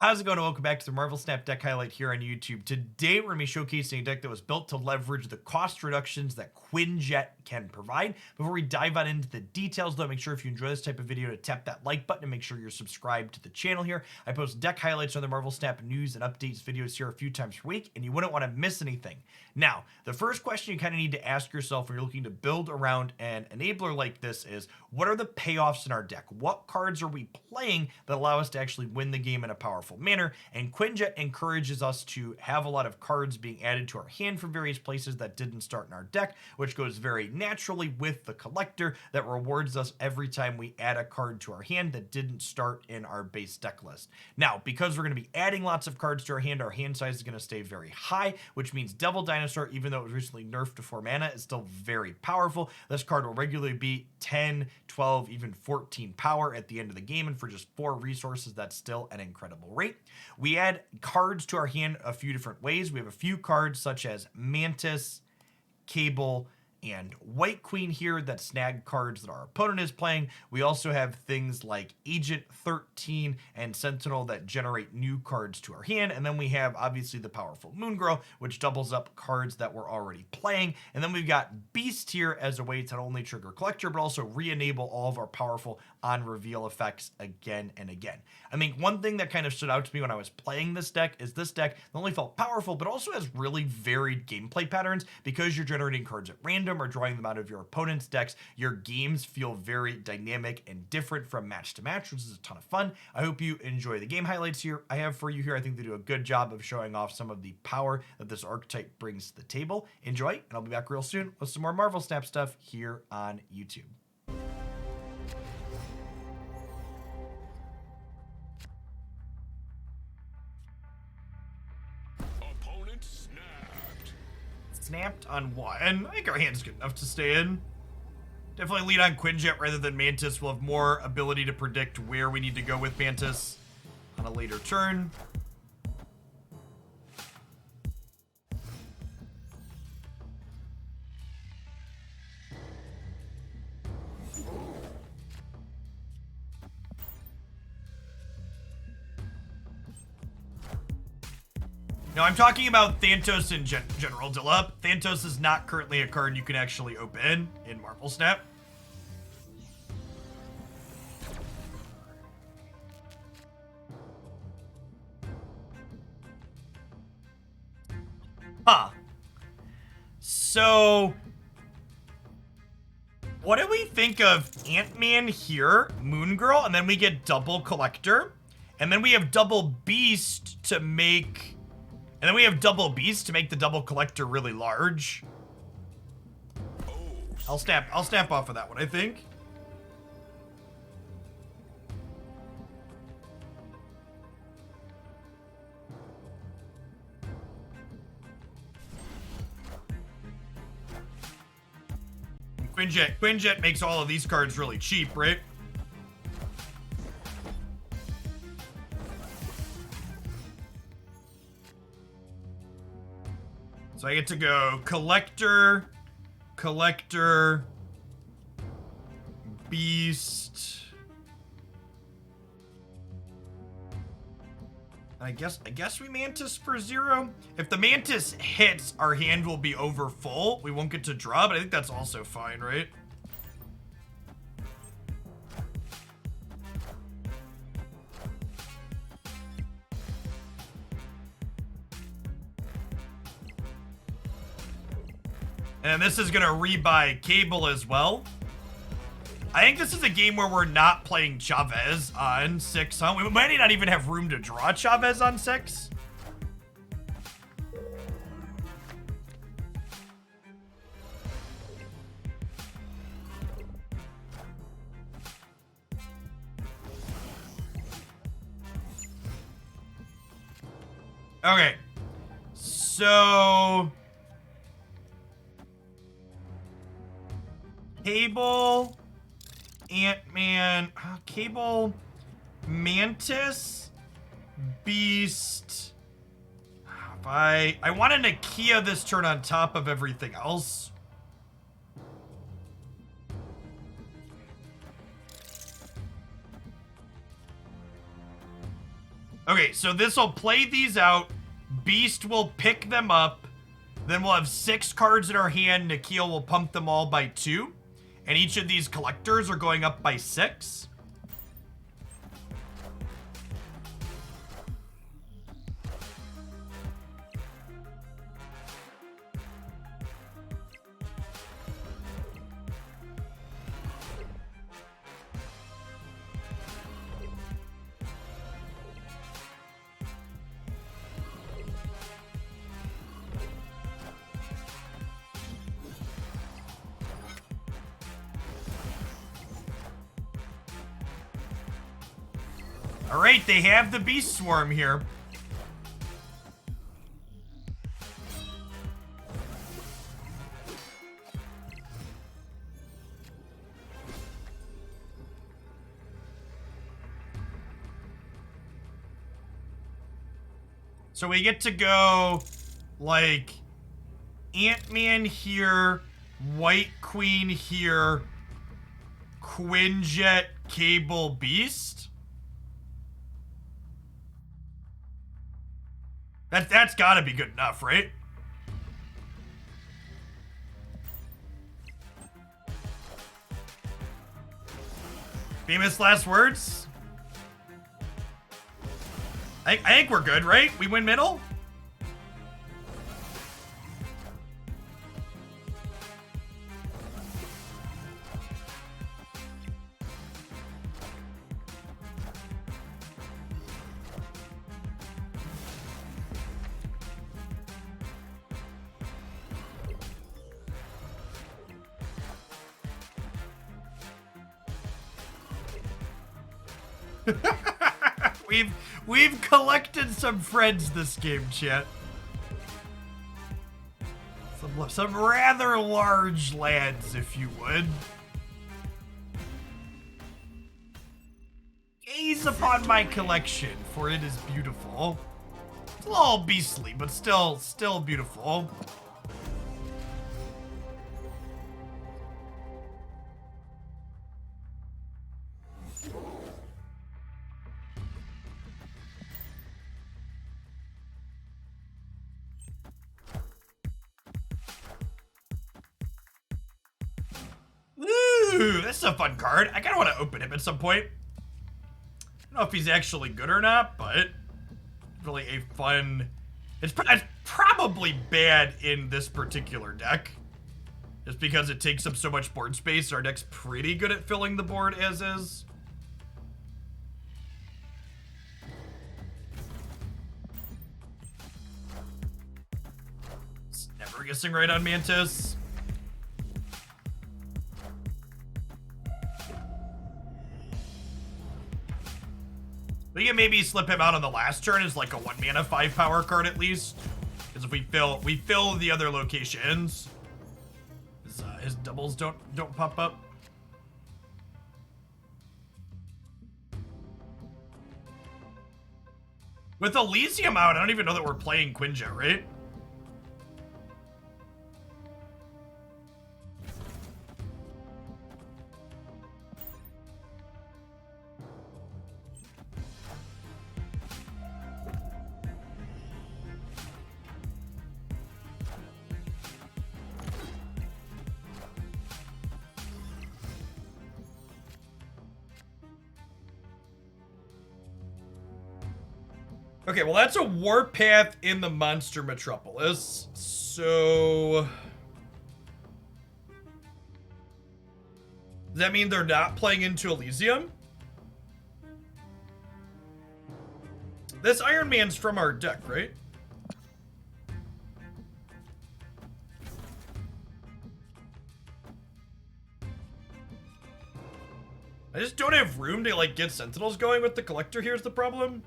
How's it going? Welcome back to the Marvel Snap deck highlight here on YouTube. Today we're going to be showcasing a deck that was built to leverage the cost reductions that Quinjet can provide. Before we dive on into the details though, make sure if you enjoy this type of video to tap that like button and make sure you're subscribed to the channel here. I post deck highlights on the Marvel Snap news and updates videos here a few times per week, and you wouldn't want to miss anything. Now, the first question you kind of need to ask yourself when you're looking to build around an enabler like this is, what are the payoffs in our deck? What cards are we playing that allow us to actually win the game in a powerful manner? And Quinjet encourages us to have a lot of cards being added to our hand from various places that didn't start in our deck, which goes very naturally with the collector that rewards us every time we add a card to our hand that didn't start in our base deck list. Now, because we're going to be adding lots of cards to our hand size is going to stay very high, which means Devil Dinosaur, even though it was recently nerfed to 4 mana, is still very powerful. This card will regularly be 10, 12, even 14 power at the end of the game, and for just 4 resources, that's still an incredible rate. We add cards to our hand a few different ways. We have a few cards such as Mantis, Cable, and White Queen here that snag cards that our opponent is playing. We also have things like Agent 13 and Sentinel that generate new cards to our hand. And then we have obviously the powerful Moon Girl, which doubles up cards that we're already playing. And then we've got Beast here as a way to not only trigger Collector, but also re-enable all of our powerful on-reveal effects again and again. I mean, one thing that kind of stood out to me when I was playing this deck is this deck not only felt powerful, but also has really varied gameplay patterns. Because you're generating cards at random or drawing them out of your opponent's decks, your games feel very dynamic and different from match to match, which is a ton of fun. I hope you enjoy the game highlights here I have for you here. I think they do a good job of showing off some of the power that this archetype brings to the table. Enjoy, and I'll be back real soon with some more Marvel Snap stuff here on YouTube. Opponent snapped. Snapped on one. I think our hand's good enough to stay in. Definitely lead on Quinjet rather than Mantis. We'll have more ability to predict where we need to go with Mantis on a later turn. No, I'm talking about Thantos in general, Dilla. Thantos is not currently a card you can actually open in Marvel Snap. Huh. So, what do we think of Ant-Man here, Moon Girl, and then we get double Collector, and then we have double Beast to make... And then we have double Beast to make the double Collector really large. I'll snap off of that one, I think. Quinjet makes all of these cards really cheap, right? So I get to go Collector, Beast. I guess we Mantis for 0. If the Mantis hits, our hand will be over full. We won't get to draw, but I think that's also fine, right? And this is going to rebuy Cable as well. I think this is a game where we're not playing Chavez on 6, huh? We might not even have room to draw Chavez on 6. Okay. So... Cable, Ant-Man, Cable, Mantis, Beast. I want to Nakia this turn on top of everything else. Okay, so this will play these out. Beast will pick them up. Then we'll have 6 cards in our hand. Nikhil will pump them all by 2. And each of these collectors are going up by 6. All right, they have the Beast Swarm here. So we get to go, like, Ant-Man here, White Queen here, Quinjet, Cable, Beast. That's gotta be good enough, right? Famous last words? I think we're good, right? We win middle? We've collected some friends this game, chat. Some rather large lads, if you would. Gaze upon my collection, for it is beautiful. It's a little beastly, but still beautiful. Ooh, this is a fun card. I kind of want to open him at some point. I don't know if he's actually good or not, but really a fun... It's probably bad in this particular deck. Just because it takes up so much board space. Our deck's pretty good at filling the board as is. It's never guessing right on Mantis. We can maybe slip him out on the last turn as like a 1 mana 5 power card at least. Because if we fill the other locations, his doubles don't pop up. With Elysium out, I don't even know that we're playing Quinjet, right? Okay, well that's a Warpath in the Monster Metropolis, so... Does that mean they're not playing into Elysium? This Iron Man's from our deck, right? I just don't have room to, like, get Sentinels going with the Collector here's the problem.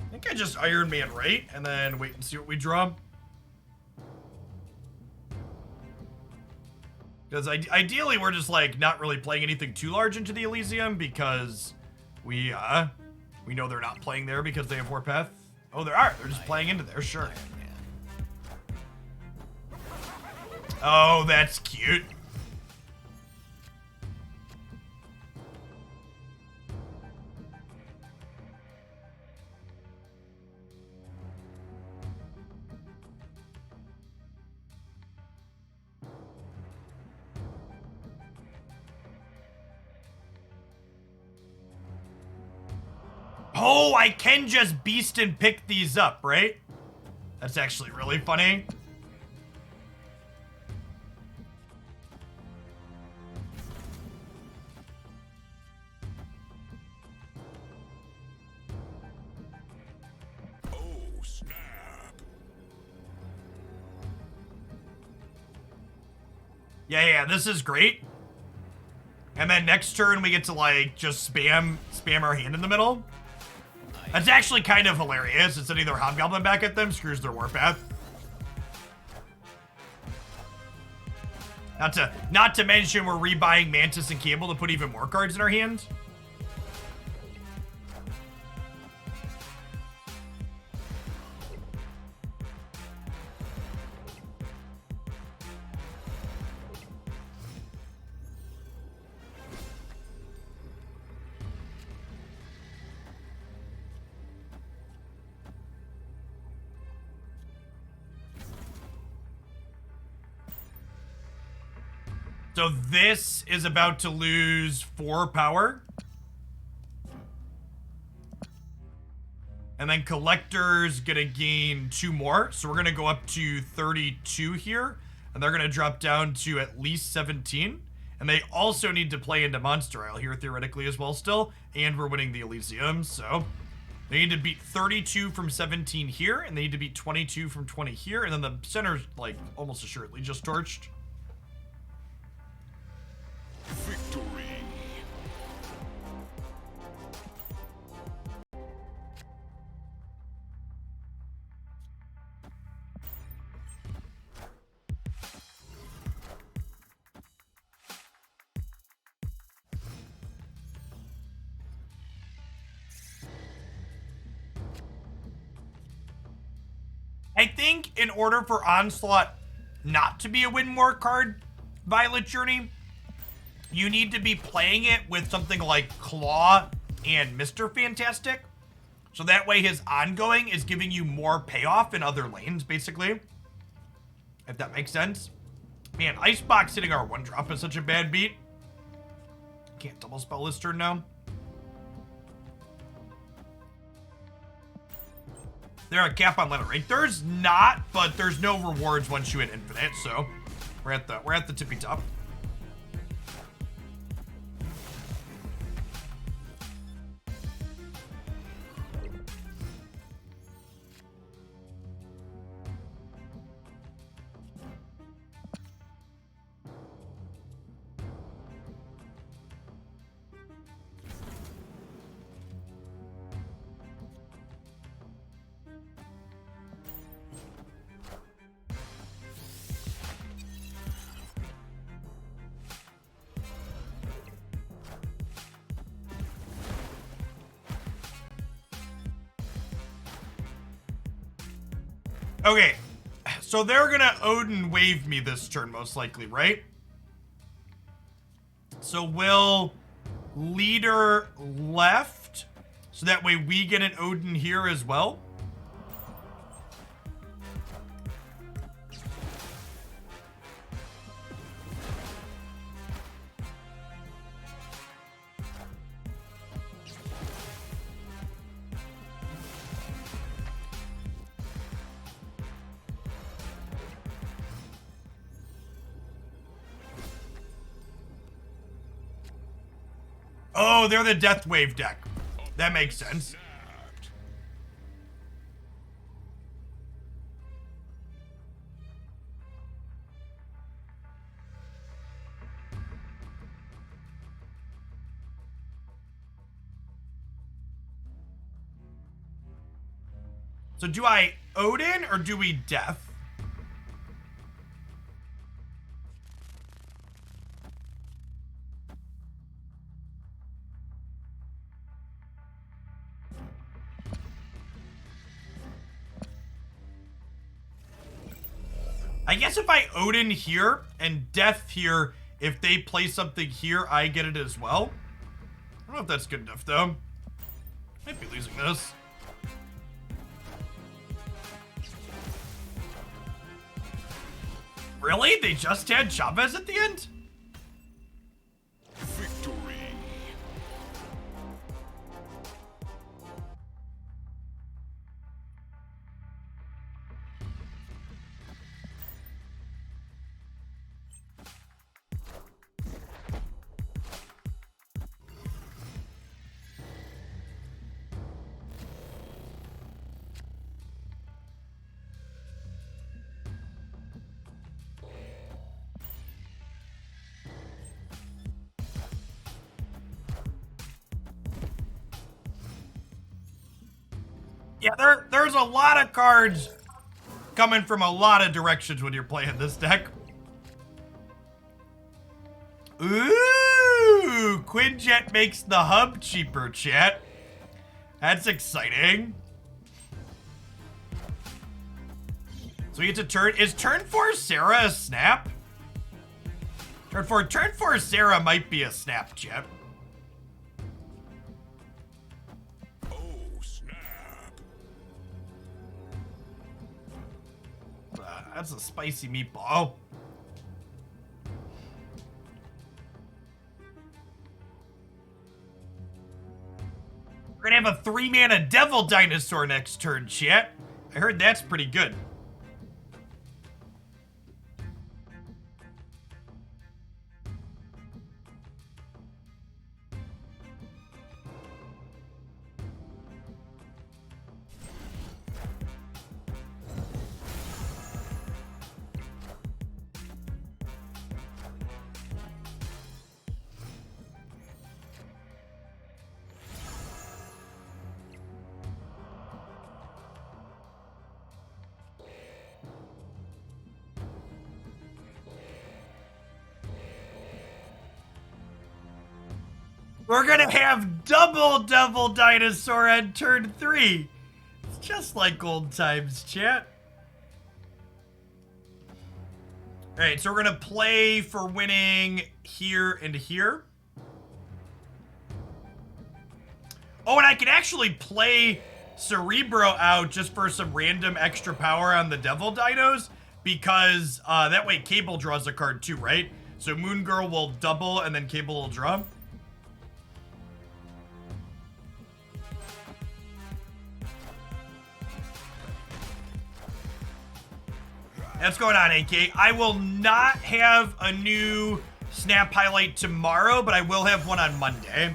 I think I just Iron Man right, and then wait and see what we draw. Because ideally we're just like not really playing anything too large into the Elysium because we know they're not playing there because they have Warpath. Oh, they are. They're just playing into there, sure. Oh, that's cute. Oh, I can just beast and pick these up, right? That's actually really funny. Oh, snap. Yeah, this is great. And then next turn we get to like just spam our hand in the middle. That's actually kind of hilarious. It's sending their Hobgoblin back at them, screws their Warpath. Not to mention we're rebuying Mantis and Cable to put even more cards in our hands. So this is about to lose 4 power. And then Collector's gonna gain 2 more. So we're gonna go up to 32 here. And they're gonna drop down to at least 17. And they also need to play into Monster Isle here theoretically as well still. And we're winning the Elysium, so... They need to beat 32 from 17 here. And they need to beat 22 from 20 here. And then the center's like almost assuredly just torched. Victory. I think in order for Onslaught not to be a win more card, Violet Journey, you need to be playing it with something like Claw and Mr. Fantastic. So that way his ongoing is giving you more payoff in other lanes, basically. If that makes sense. Man, Icebox hitting our 1-drop is such a bad beat. Can't double spell this turn now. There a cap on letter, right? There's not, but there's no rewards once you hit infinite, so we're at the tippy top. Okay, so they're gonna Odin wave me this turn most likely, right? So we'll leader left, so that way we get an Odin here as well. Oh, they're the Death Wave deck. That makes sense. Snapped. So do I Odin or do we Death? I guess if I Odin here and Death here, if they play something here, I get it as well. I don't know if that's good enough, though. Might be losing this. Really? They just had Chavez at the end? Victory. Yeah, there's a lot of cards coming from a lot of directions when you're playing this deck. Ooh, Quinjet makes the hub cheaper, chat. That's exciting. So we get to turn. Is turn 4 Sarah a snap? Turn 4 Sarah might be a snap, chat. Oh, snap. That's a spicy meatball. Oh. We're gonna have a 3-mana Devil Dinosaur next turn, chat. I heard that's pretty good. We're gonna have double Devil Dinosaur on turn 3. It's just like old times, chat. Alright, so we're gonna play for winning here and here. Oh, and I can actually play Cerebro out just for some random extra power on the Devil Dinos, because that way Cable draws a card too, right? So Moon Girl will double and then Cable will draw. What's going on, AK? I will not have a new Snap highlight tomorrow, but I will have one on Monday.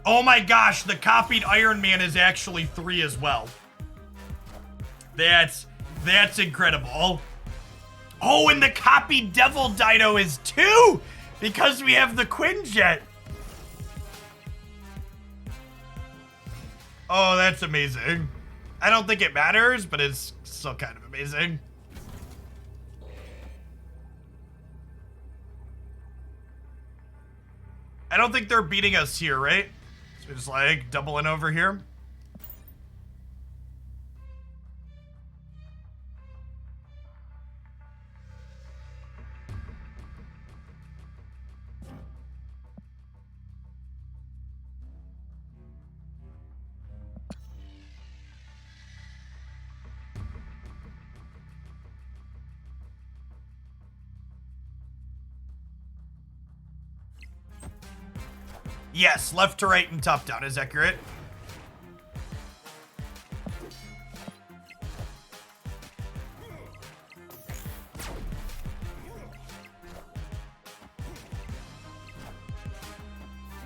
Oh my gosh, the copied Iron Man is actually 3 as well. That's incredible. Oh, and the copied Devil Dino is 2 because we have the Quinjet. Oh, that's amazing. I don't think it matters, but it's still kind of amazing. I don't think they're beating us here, right? So we're just like doubling over here. Yes, left to right and top down is accurate.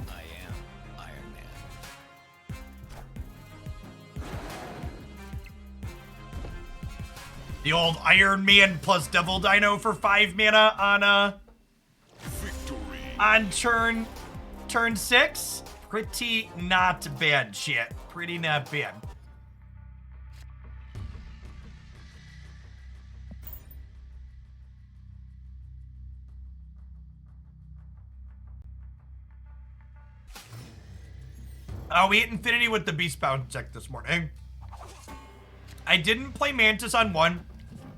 I am Iron Man. The old Iron Man plus Devil Dino for 5 mana Victory. on turn 6. Pretty not bad, shit. Pretty not bad. We hit Infinity with the Beastbound deck this morning. I didn't play Mantis on 1,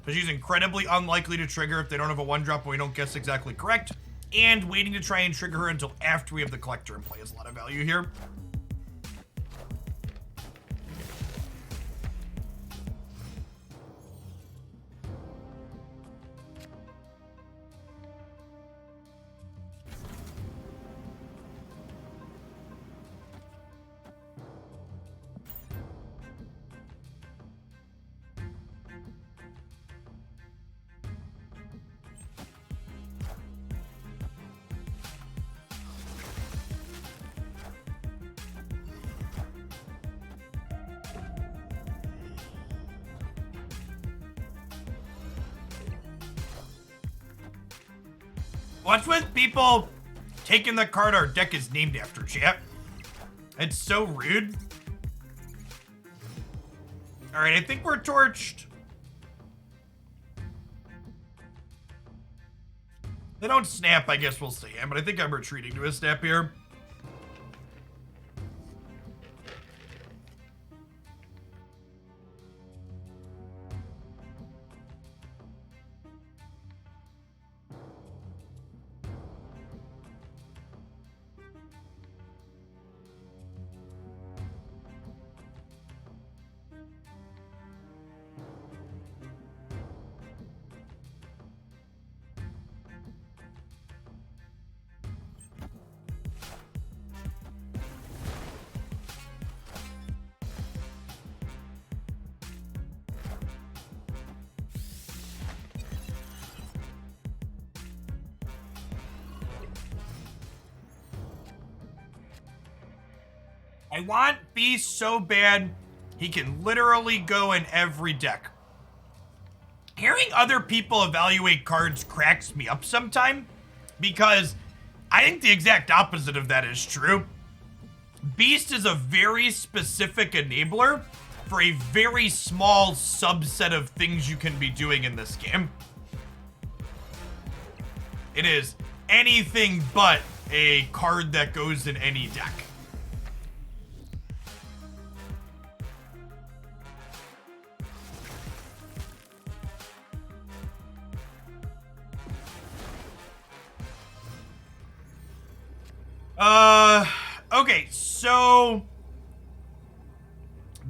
because she's incredibly unlikely to trigger if they don't have a 1-drop and we don't guess exactly correct. And waiting to try and trigger her until after we have the Collector in play is a lot of value here. What's with people taking the card our deck is named after, chat. It's so rude. All right, I think we're torched. They don't snap, I guess we'll stay in, but I think I'm retreating to a snap here. I want Beast so bad, he can literally go in every deck. Hearing other people evaluate cards cracks me up sometime, because I think the exact opposite of that is true. Beast is a very specific enabler for a very small subset of things you can be doing in this game. It is anything but a card that goes in any deck. Okay, so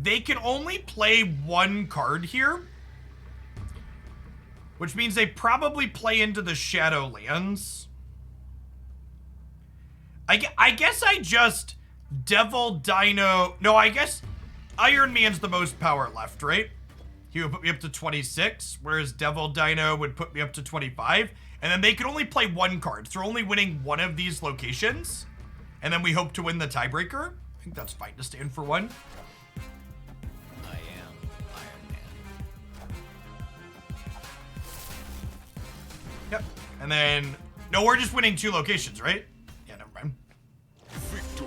they can only play one card here, which means they probably play into the Shadowlands. I guess I just Devil Dino. No, I guess Iron Man's the most power left, right? He would put me up to 26, whereas Devil Dino would put me up to 25. And then they can only play one card. So they're only winning one of these locations. And then we hope to win the tiebreaker. I think that's fine to stand for one. I am Iron Man. Yep. And then, no, we're just winning 2 locations, right? Yeah, never mind. Victory.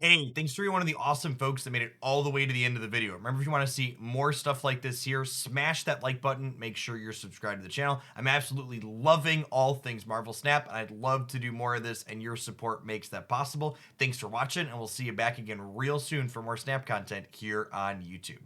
Hey, thanks to one of the awesome folks that made it all the way to the end of the video. Remember, if you want to see more stuff like this here, smash that like button. Make sure you're subscribed to the channel. I'm absolutely loving all things Marvel Snap, and I'd love to do more of this, and your support makes that possible. Thanks for watching, and we'll see you back again real soon for more Snap content here on YouTube.